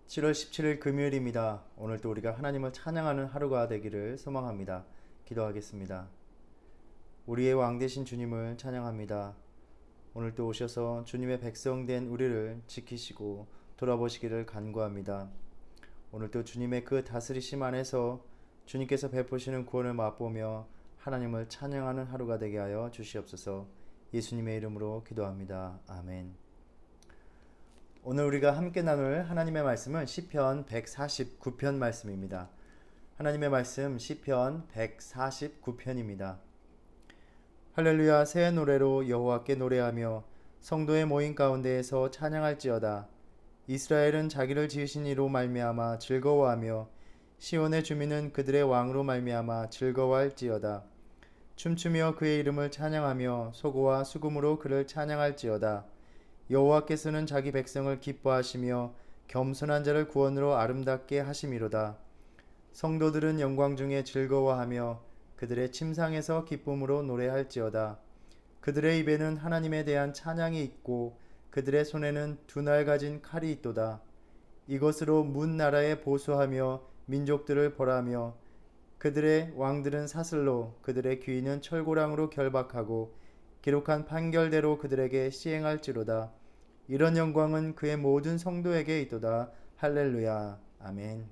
7월 17일 금요일입니다. 오늘도 우리가 하나님을 찬양하는 하루가 되기를 소망합니다. 기도하겠습니다. 우리의 왕 되신 주님을 찬양합니다. 오늘도 오셔서 주님의 백성 된 우리를 지키시고 돌아보시기를 간구합니다. 오늘도 주님의 그 다스리심 안에서 주님께서 베푸시는 구원을 맛보며 하나님을 찬양하는 하루가 되게 하여 주시옵소서. 예수님의 이름으로 기도합니다. 아멘. 오늘 우리가 함께 나눌 하나님의 말씀은 시편 149편 말씀입니다. 하나님의 말씀 시편 149편입니다. 할렐루야, 새 노래로 여호와께 노래하며 성도의 모임 가운데에서 찬양할지어다. 이스라엘은 자기를 지으신 이로 말미암아 즐거워하며 시온의 주민은 그들의 왕으로 말미암아 즐거워할지어다. 춤추며 그의 이름을 찬양하며 소고와 수금으로 그를 찬양할지어다. 여호와께서는 자기 백성을 기뻐하시며 겸손한 자를 구원으로 아름답게 하심이로다. 성도들은 영광 중에 즐거워하며 그들의 침상에서 기쁨으로 노래할지어다. 그들의 입에는 하나님에 대한 찬양이 있고 그들의 손에는 두 날 가진 칼이 있도다. 이것으로 문 나라에 보수하며 민족들을 벌하며 그들의 왕들은 사슬로 그들의 귀인은 철고랑으로 결박하고 기록한 판결대로 그들에게 시행할지로다. 이런 영광은 그의 모든 성도에게 있도다. 할렐루야. 아멘.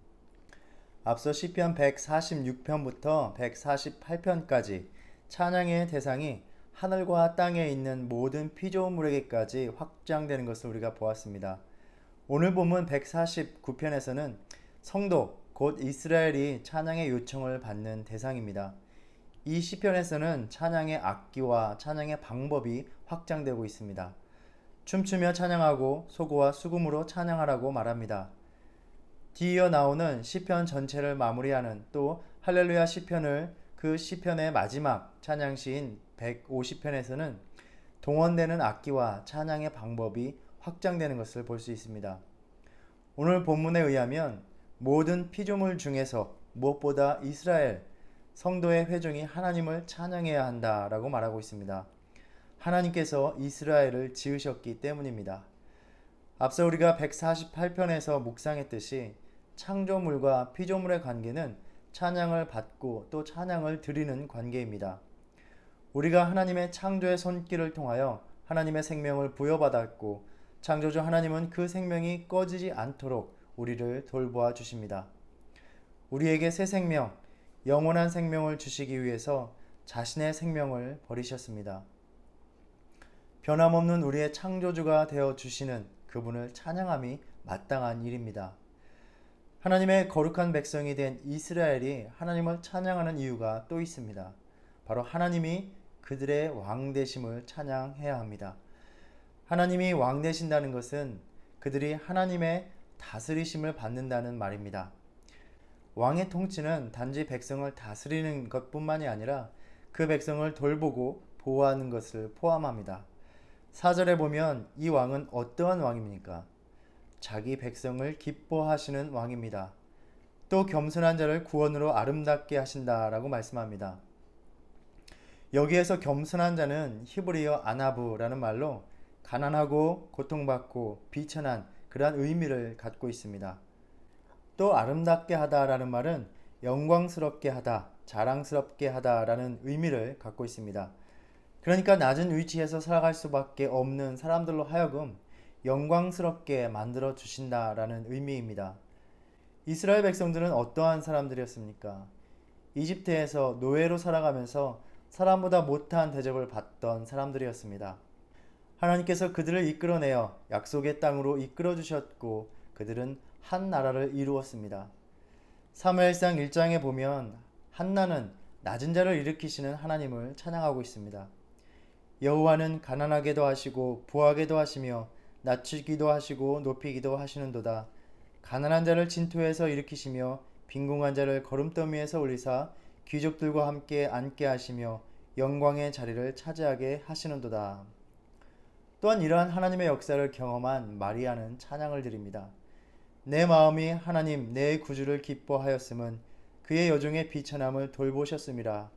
앞서 시편 146편부터 148편까지 찬양의 대상이 하늘과 땅에 있는 모든 피조물에게까지 확장되는 것을 우리가 보았습니다. 오늘 본문 149편에서는 성도, 곧 이스라엘이 찬양의 요청을 받는 대상입니다. 이 시편에서는 찬양의 악기와 찬양의 방법이 확장되고 있습니다. 춤추며 찬양하고 소고와 수금으로 찬양하라고 말합니다. 뒤이어 나오는 시편 전체를 마무리하는 또 할렐루야 시편을 그 시편의 마지막 찬양시인 150편에서는 동원되는 악기와 찬양의 방법이 확장되는 것을 볼 수 있습니다. 오늘 본문에 의하면 모든 피조물 중에서 무엇보다 이스라엘, 성도의 회중이 하나님을 찬양해야 한다라고 말하고 있습니다. 하나님께서 이스라엘을 지으셨기 때문입니다. 앞서 우리가 148편에서 묵상했듯이 창조물과 피조물의 관계는 찬양을 받고 또 찬양을 드리는 관계입니다. 우리가 하나님의 창조의 손길을 통하여 하나님의 생명을 부여받았고 창조주 하나님은 그 생명이 꺼지지 않도록 우리를 돌보아 주십니다. 우리에게 새 생명, 영원한 생명을 주시기 위해서 자신의 생명을 버리셨습니다. 변함없는 우리의 창조주가 되어 주시는 그분을 찬양함이 마땅한 일입니다. 하나님의 거룩한 백성이 된 이스라엘이 하나님을 찬양하는 이유가 또 있습니다. 바로 하나님이 그들의 왕 되심을 찬양해야 합니다. 하나님이 왕 되신다는 것은 그들이 하나님의 다스리심을 받는다는 말입니다. 왕의 통치는 단지 백성을 다스리는 것뿐만이 아니라 그 백성을 돌보고 보호하는 것을 포함합니다. 4절에 보면 이 왕은 어떠한 왕입니까? 자기 백성을 기뻐하시는 왕입니다. 또 겸손한 자를 구원으로 아름답게 하신다라고 말씀합니다. 여기에서 겸손한 자는 히브리어 아나브라는 말로 가난하고 고통받고 비천한 그러한 의미를 갖고 있습니다. 또 아름답게 하다라는 말은 영광스럽게 하다, 자랑스럽게 하다라는 의미를 갖고 있습니다. 그러니까 낮은 위치에서 살아갈 수밖에 없는 사람들로 하여금 영광스럽게 만들어 주신다라는 의미입니다. 이스라엘 백성들은 어떠한 사람들이었습니까? 이집트에서 노예로 살아가면서 사람보다 못한 대접을 받던 사람들이었습니다. 하나님께서 그들을 이끌어내어 약속의 땅으로 이끌어 주셨고 그들은 한 나라를 이루었습니다. 사무엘상 1장에 보면 한나는 낮은 자를 일으키시는 하나님을 찬양하고 있습니다. 여호와는 가난하게도 하시고 부하게도 하시며 낮추기도 하시고 높이기도 하시는도다. 가난한 자를 진토에서 일으키시며 빈궁한 자를 거름더미에서 올리사 귀족들과 함께 앉게 하시며 영광의 자리를 차지하게 하시는도다. 또한 이러한 하나님의 역사를 경험한 마리아는 찬양을 드립니다. 내 마음이 하나님 내 구주를 기뻐하였음은 그의 여종의 비천함을 돌보셨음이라.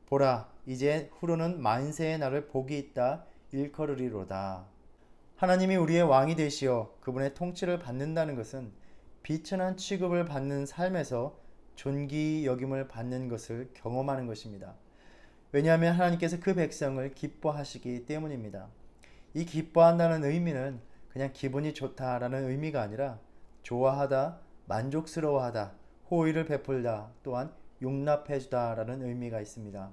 보라, 이제 후로는 만세의 날을 복이 있다 일컬으리로다. 하나님이 우리의 왕이 되시어 그분의 통치를 받는다는 것은 비천한 취급을 받는 삶에서 존귀 여김을 받는 것을 경험하는 것입니다. 왜냐하면 하나님께서 그 백성을 기뻐하시기 때문입니다. 이 기뻐한다는 의미는 그냥 기분이 좋다라는 의미가 아니라 좋아하다, 만족스러워하다, 호의를 베풀다, 또한 용납해주다라는 의미가 있습니다.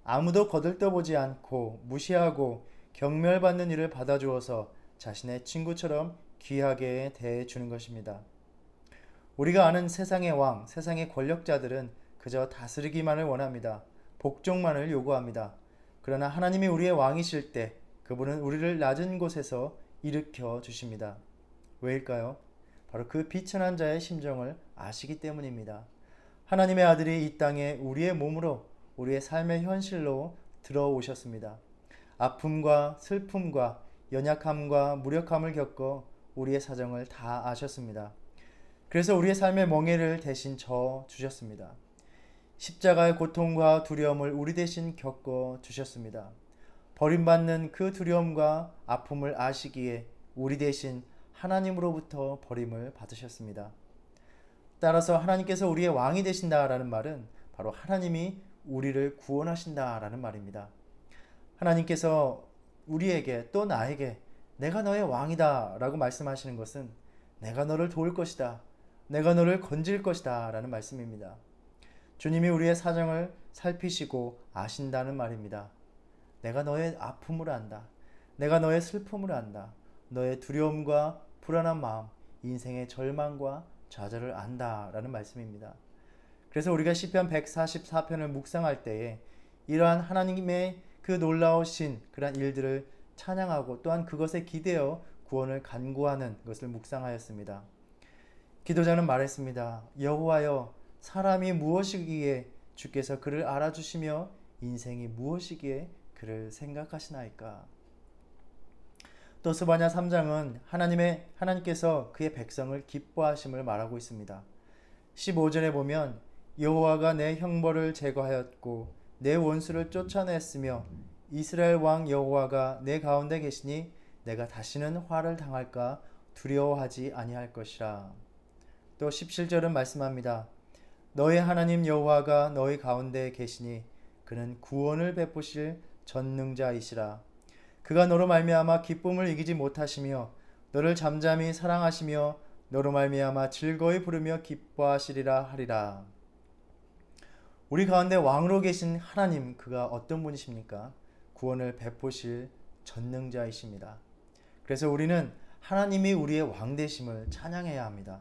아무도 거들떠보지 않고 무시하고 경멸받는 일을 받아주어서 자신의 친구처럼 귀하게 대해주는 것입니다. 우리가 아는 세상의 왕, 세상의 권력자들은 그저 다스리기만을 원합니다. 복종만을 요구합니다. 그러나 하나님이 우리의 왕이실 때 그분은 우리를 낮은 곳에서 일으켜 주십니다. 왜일까요? 바로 그 비천한 자의 심정을 아시기 때문입니다. 하나님의 아들이 이 땅에 우리의 몸으로 우리의 삶의 현실로 들어오셨습니다. 아픔과 슬픔과 연약함과 무력함을 겪어 우리의 사정을 다 아셨습니다. 그래서 우리의 삶의 멍에를 대신 져 주셨습니다. 십자가의 고통과 두려움을 우리 대신 겪어 주셨습니다. 버림받는 그 두려움과 아픔을 아시기에 우리 대신 하나님으로부터 버림을 받으셨습니다. 따라서 하나님께서 우리의 왕이 되신다라는 말은 바로 하나님이 우리를 구원하신다라는 말입니다. 하나님께서 우리에게 또 나에게 내가 너의 왕이다 라고 말씀하시는 것은 내가 너를 도울 것이다, 내가 너를 건질 것이다 라는 말씀입니다. 주님이 우리의 사정을 살피시고 아신다는 말입니다. 내가 너의 아픔을 안다. 내가 너의 슬픔을 안다. 너의 두려움과 불안한 마음, 인생의 절망과 좌절을 안다 라는 말씀입니다. 그래서 우리가 시편 144편을 묵상할 때에 이러한 하나님의 그 놀라우신 그러한 일들을 찬양하고 또한 그것에 기대어 구원을 간구하는 것을 묵상하였습니다. 기도자는 말했습니다. 여호와여, 사람이 무엇이기에 주께서 그를 알아주시며 인생이 무엇이기에 그를 생각하시나이까. 또 스바냐 3장은 하나님께서 그의 백성을 기뻐하심을 말하고 있습니다. 15절에 보면 여호와가 내 형벌을 제거하였고 내 원수를 쫓아냈으며 이스라엘 왕 여호와가 내 가운데 계시니 내가 다시는 화를 당할까 두려워하지 아니할 것이라. 또 17절은 말씀합니다. 너의 하나님 여호와가 너희 가운데 계시니 그는 구원을 베푸실 전능자이시라. 그가 너로 말미암아 기쁨을 이기지 못하시며 너를 잠잠히 사랑하시며 너로 말미암아 즐거이 부르며 기뻐하시리라 하리라. 우리 가운데 왕으로 계신 하나님, 그가 어떤 분이십니까? 구원을 베푸실 전능자이십니다. 그래서 우리는 하나님이 우리의 왕 되심을 찬양해야 합니다.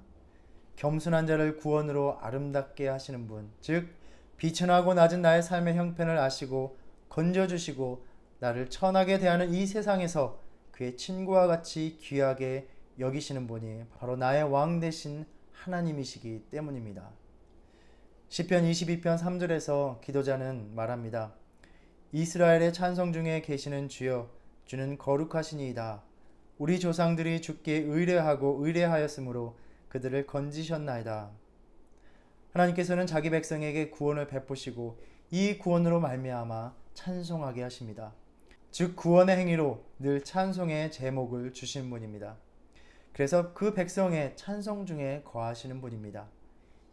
겸손한 자를 구원으로 아름답게 하시는 분, 즉 비천하고 낮은 나의 삶의 형편을 아시고 건져주시고 나를 천하게 대하는 이 세상에서 그의 친구와 같이 귀하게 여기시는 분이 바로 나의 왕 되신 하나님이시기 때문입니다. 시편 22편 3절에서 기도자는 말합니다. 이스라엘의 찬송 중에 계시는 주여, 주는 거룩하시니이다. 우리 조상들이 주께 의뢰하고 의뢰하였으므로 그들을 건지셨나이다. 하나님께서는 자기 백성에게 구원을 베푸시고 이 구원으로 말미암아 찬송하게 하십니다. 즉 구원의 행위로 늘 찬송의 제목을 주신 분입니다. 그래서 그 백성의 찬송 중에 거하시는 분입니다.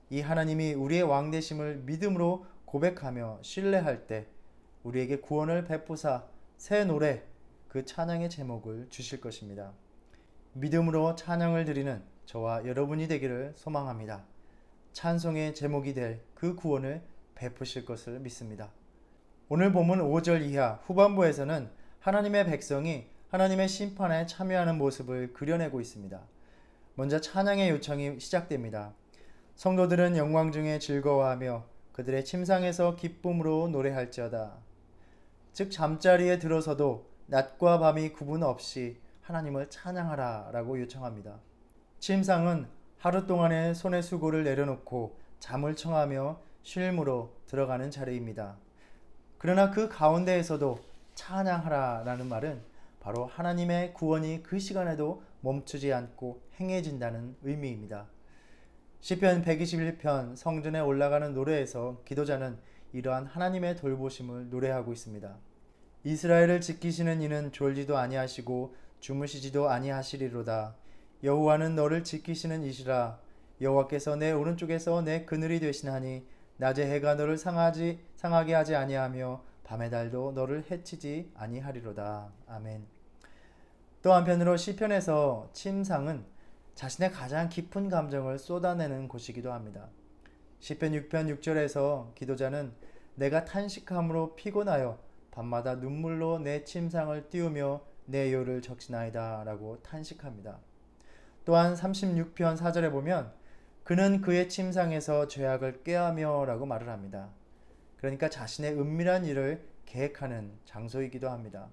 이 하나님이 우리의 왕 되심을 믿음으로 고백하며 신뢰할 때 우리에게 구원을 베푸사 새 노래, 그 찬양의 제목을 주실 것입니다. 믿음으로 찬양을 드리는 저와 여러분이 되기를 소망합니다. 찬송의 제목이 될 그 구원을 베푸실 것을 믿습니다. 오늘 본문 5절 이하 후반부에서는 하나님의 백성이 하나님의 심판에 참여하는 모습을 그려내고 있습니다. 먼저 찬양의 요청이 시작됩니다. 성도들은 영광 중에 즐거워하며 그들의 침상에서 기쁨으로 노래할지어다. 즉 잠자리에 들어서도 낮과 밤이 구분 없이 하나님을 찬양하라 라고 요청합니다. 침상은 하루 동안의 손의 수고를 내려놓고 잠을 청하며 쉼으로 들어가는 자리입니다. 그러나 그 가운데에서도 찬양하라 라는 말은 바로 하나님의 구원이 그 시간에도 멈추지 않고 행해진다는 의미입니다. 시편 121편 성전에 올라가는 노래에서 기도자는 이러한 하나님의 돌보심을 노래하고 있습니다. 이스라엘을 지키시는 이는 졸지도 아니하시고 주무시지도 아니하시리로다. 여호와는 너를 지키시는 이시라. 여호와께서 내 오른쪽에서 내 그늘이 되시나니 낮에 해가 너를 상하게 하지 아니하며 밤의 달도 너를 해치지 아니하리로다. 아멘. 또 한편으로 시편에서 침상은 자신의 가장 깊은 감정을 쏟아내는 곳이기도 합니다. 시편 6편 6절에서 기도자는 내가 탄식함으로 피곤하여 밤마다 눈물로 내 침상을 띄우며 내 요를 적시나이다 라고 탄식합니다. 또한 36편 4절에 보면 그는 그의 침상에서 죄악을 꾀하며 라고 말을 합니다. 그러니까 자신의 은밀한 일을 계획하는 장소이기도 합니다.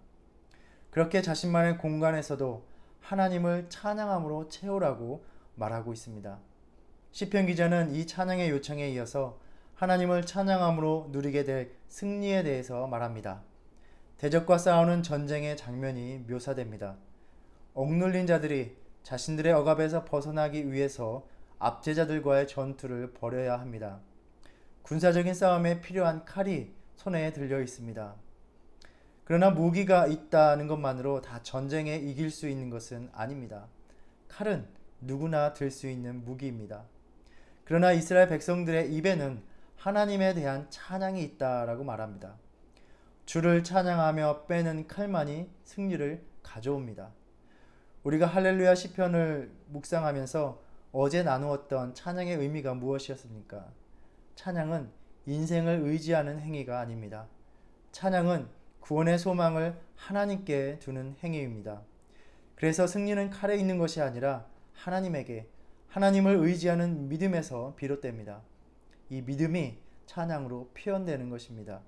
그렇게 자신만의 공간에서도 하나님을 찬양함으로 채우라고 말하고 있습니다. 시편 기자는 이 찬양의 요청에 이어서 하나님을 찬양함으로 누리게 될 승리에 대해서 말합니다. 대적과 싸우는 전쟁의 장면이 묘사됩니다. 억눌린 자들이 자신들의 억압에서 벗어나기 위해서 압제자들과의 전투를 벌여야 합니다. 군사적인 싸움에 필요한 칼이 손에 들려 있습니다. 그러나 무기가 있다는 것만으로 다 전쟁에 이길 수 있는 것은 아닙니다. 칼은 누구나 들 수 있는 무기입니다. 그러나 이스라엘 백성들의 입에는 하나님에 대한 찬양이 있다라고 말합니다. 주를 찬양하며 빼는 칼만이 승리를 가져옵니다. 우리가 할렐루야 시편을 묵상하면서 어제 나누었던 찬양의 의미가 무엇이었습니까? 찬양은 인생을 의지하는 행위가 아닙니다. 찬양은 구원의 소망을 하나님께 두는 행위입니다. 그래서 승리는 칼에 있는 것이 아니라 하나님에게, 하나님을 의지하는 믿음에서 비롯됩니다. 이 믿음이 찬양으로 표현되는 것입니다.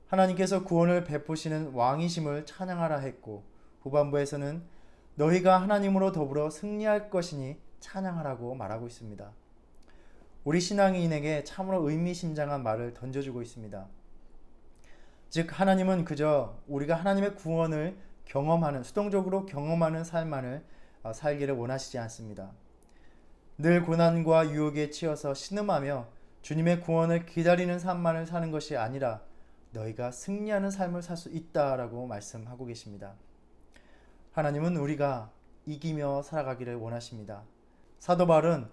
하나님께서 구원을 베푸시는 왕이심을 찬양하라 했고, 후반부에서는 너희가 하나님으로 더불어 승리할 것이니 찬양하라고 말하고 있습니다. 우리 신앙인에게 참으로 의미심장한 말을 던져주고 있습니다. 즉 하나님은 그저 우리가 하나님의 구원을 경험하는, 수동적으로 경험하는 삶만을 살기를 원하시지 않습니다. 늘 고난과 유혹에 치여서 신음하며 주님의 구원을 기다리는 삶만을 사는 것이 아니라 너희가 승리하는 삶을 살 수 있다라고 말씀하고 계십니다. 하나님은 우리가 이기며 살아가기를 원하십니다. 사도 바울은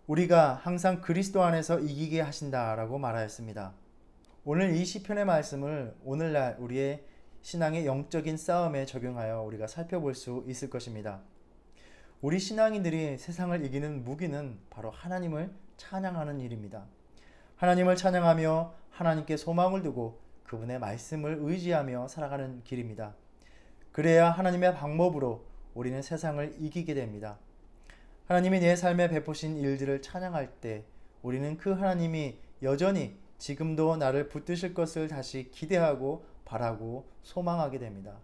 우리가 항상 그리스도 안에서 이기게 하신다라고 말하였습니다. 오늘 이 시편의 말씀을 오늘날 우리의 신앙의 영적인 싸움에 적용하여 우리가 살펴볼 수 있을 것입니다. 우리 신앙인들이 세상을 이기는 무기는 바로 하나님을 찬양하는 일입니다. 하나님을 찬양하며 하나님께 소망을 두고 그분의 말씀을 의지하며 살아가는 길입니다. 그래야 하나님의 방법으로 우리는 세상을 이기게 됩니다. 하나님이 내 삶에 베푸신 일들을 찬양할 때 우리는 그 하나님이 여전히 지금도 나를 붙드실 것을 다시 기대하고 바라고 소망하게 됩니다.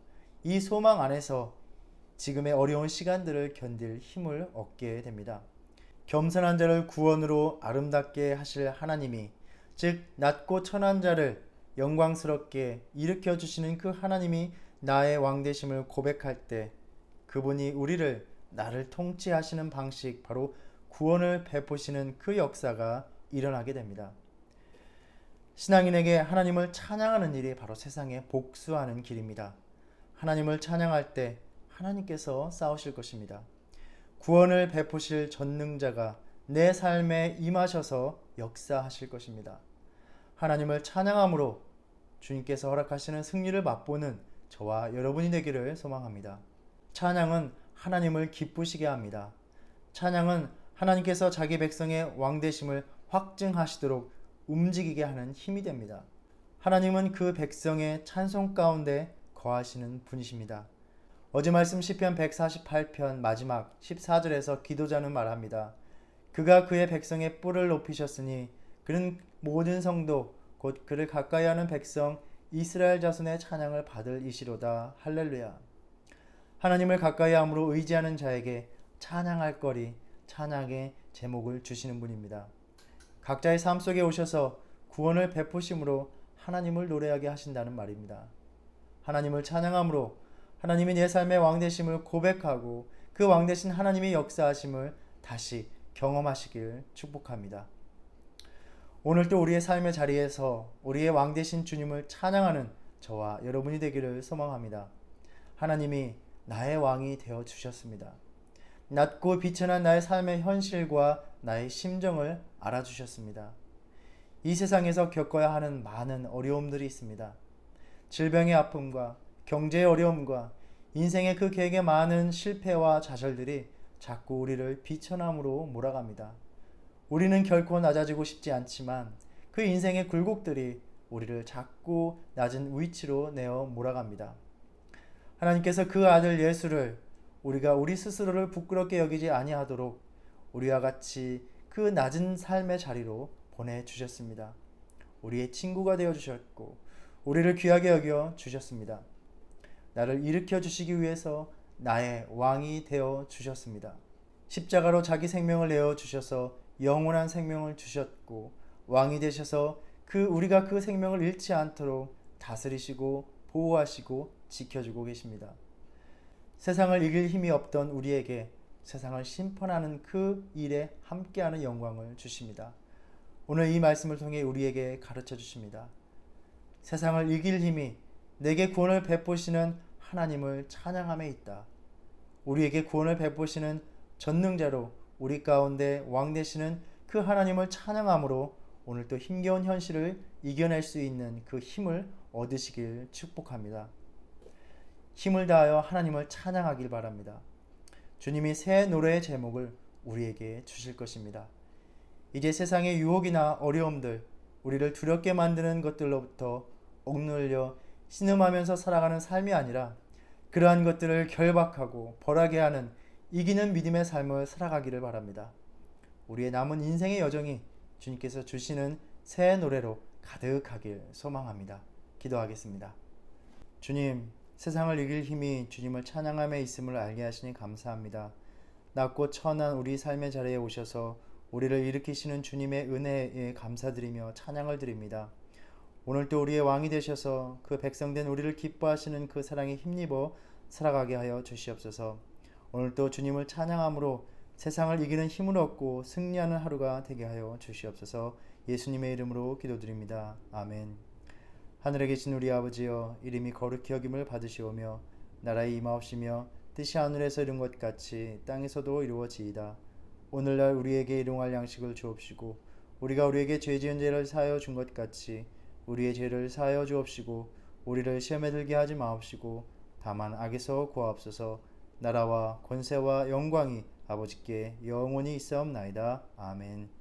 이 소망 안에서 지금의 어려운 시간들을 견딜 힘을 얻게 됩니다. 겸손한 자를 구원으로 아름답게 하실 하나님이, 즉 낮고 천한 자를 영광스럽게 일으켜 주시는 그 하나님이 나의 왕 되심을 고백할 때 그분이 우리를, 나를 통치하시는 방식, 바로 구원을 베푸시는 그 역사가 일어나게 됩니다. 신앙인에게 하나님을 찬양하는 일이 바로 세상에 복수하는 길입니다. 하나님을 찬양할 때 하나님께서 싸우실 것입니다. 구원을 베푸실 전능자가 내 삶에 임하셔서 역사하실 것입니다. 하나님을 찬양함으로 주님께서 허락하시는 승리를 맛보는 저와 여러분이 되기를 소망합니다. 찬양은 하나님을 기쁘시게 합니다. 찬양은 하나님께서 자기 백성의 왕 되심을 확증하시도록 움직이게 하는 힘이 됩니다. 하나님은 그 백성의 찬송 가운데 거하시는 분이십니다. 어제 말씀 시편 148편 마지막 14절에서 기도자는 말합니다. 그가 그의 백성의 뿔을 높이셨으니 그는 모든 성도 곧 그를 가까이 하는 백성 이스라엘 자손의 찬양을 받을 이시로다. 할렐루야. 하나님을 가까이 함으로 의지하는 자에게 찬양할 거리, 찬양의 제목을 주시는 분입니다. 각자의 삶 속에 오셔서 구원을 베푸심으로 하나님을 노래하게 하신다는 말입니다. 하나님을 찬양함으로 하나님이 내 삶의 왕 되심을 고백하고 그 왕 되신 하나님의 역사하심을 다시 경험하시길 축복합니다. 오늘도 우리의 삶의 자리에서 우리의 왕 되신 주님을 찬양하는 저와 여러분이 되기를 소망합니다. 하나님이 나의 왕이 되어 주셨습니다. 낮고 비천한 나의 삶의 현실과 나의 심정을 알아주셨습니다. 이 세상에서 겪어야 하는 많은 어려움들이 있습니다. 질병의 아픔과 경제의 어려움과 인생의 그 계획의 많은 실패와 좌절들이 자꾸 우리를 비천함으로 몰아갑니다. 우리는 결코 낮아지고 싶지 않지만 그 인생의 굴곡들이 우리를 자꾸 낮은 위치로 내어 몰아갑니다. 하나님께서 그 아들 예수를 우리가 우리 스스로를 부끄럽게 여기지 아니하도록 우리와 같이 그 낮은 삶의 자리로 보내주셨습니다. 우리의 친구가 되어주셨고 우리를 귀하게 여겨 주셨습니다. 나를 일으켜 주시기 위해서 나의 왕이 되어 주셨습니다. 십자가로 자기 생명을 내어 주셔서 영원한 생명을 주셨고 왕이 되셔서 우리가 그 생명을 잃지 않도록 다스리시고 보호하시고 지켜주고 계십니다. 세상을 이길 힘이 없던 우리에게 세상을 심판하는 그 일에 함께하는 영광을 주십니다. 오늘 이 말씀을 통해 우리에게 가르쳐 주십니다. 세상을 이길 힘이 내게 구원을 베푸시는 하나님을 찬양함에 있다. 우리에게 구원을 베푸시는 전능자로 우리 가운데 왕 되시는 그 하나님을 찬양함으로 오늘도 힘겨운 현실을 이겨낼 수 있는 그 힘을 얻으시길 축복합니다. 힘을 다하여 하나님을 찬양하길 바랍니다. 주님이 새 노래의 제목을 우리에게 주실 것입니다. 이제 세상의 유혹이나 어려움들, 우리를 두렵게 만드는 것들로부터 억눌려 신음하면서 살아가는 삶이 아니라 그러한 것들을 결박하고 벌하게 하는 이기는 믿음의 삶을 살아가기를 바랍니다. 우리의 남은 인생의 여정이 주님께서 주시는 새 노래로 가득하길 소망합니다. 기도하겠습니다. 주님, 세상을 이길 힘이 주님을 찬양함에 있음을 알게 하시니 감사합니다. 낮고 천한 우리 삶의 자리에 오셔서 우리를 일으키시는 주님의 은혜에 감사드리며 찬양을 드립니다. 오늘도 우리의 왕이 되셔서 그 백성된 우리를 기뻐하시는 그 사랑에 힘입어 살아가게 하여 주시옵소서. 오늘도 주님을 찬양함으로 세상을 이기는 힘을 얻고 승리하는 하루가 되게 하여 주시옵소서. 예수님의 이름으로 기도드립니다. 아멘. 하늘에 계신 우리 아버지여, 이름이 거룩히 여김을 받으시오며 나라의 임하옵시며 뜻이 하늘에서 이룬 것 같이 땅에서도 이루어지이다. 오늘날 우리에게 일용할 양식을 주옵시고 우리가 우리에게 죄 지은 죄를 사하여 준 것 같이 우리의 죄를 사하여 주옵시고 우리를 시험에 들게 하지 마옵시고 다만 악에서 구하옵소서. 나라와 권세와 영광이 아버지께 영원히 있사옵나이다. 아멘.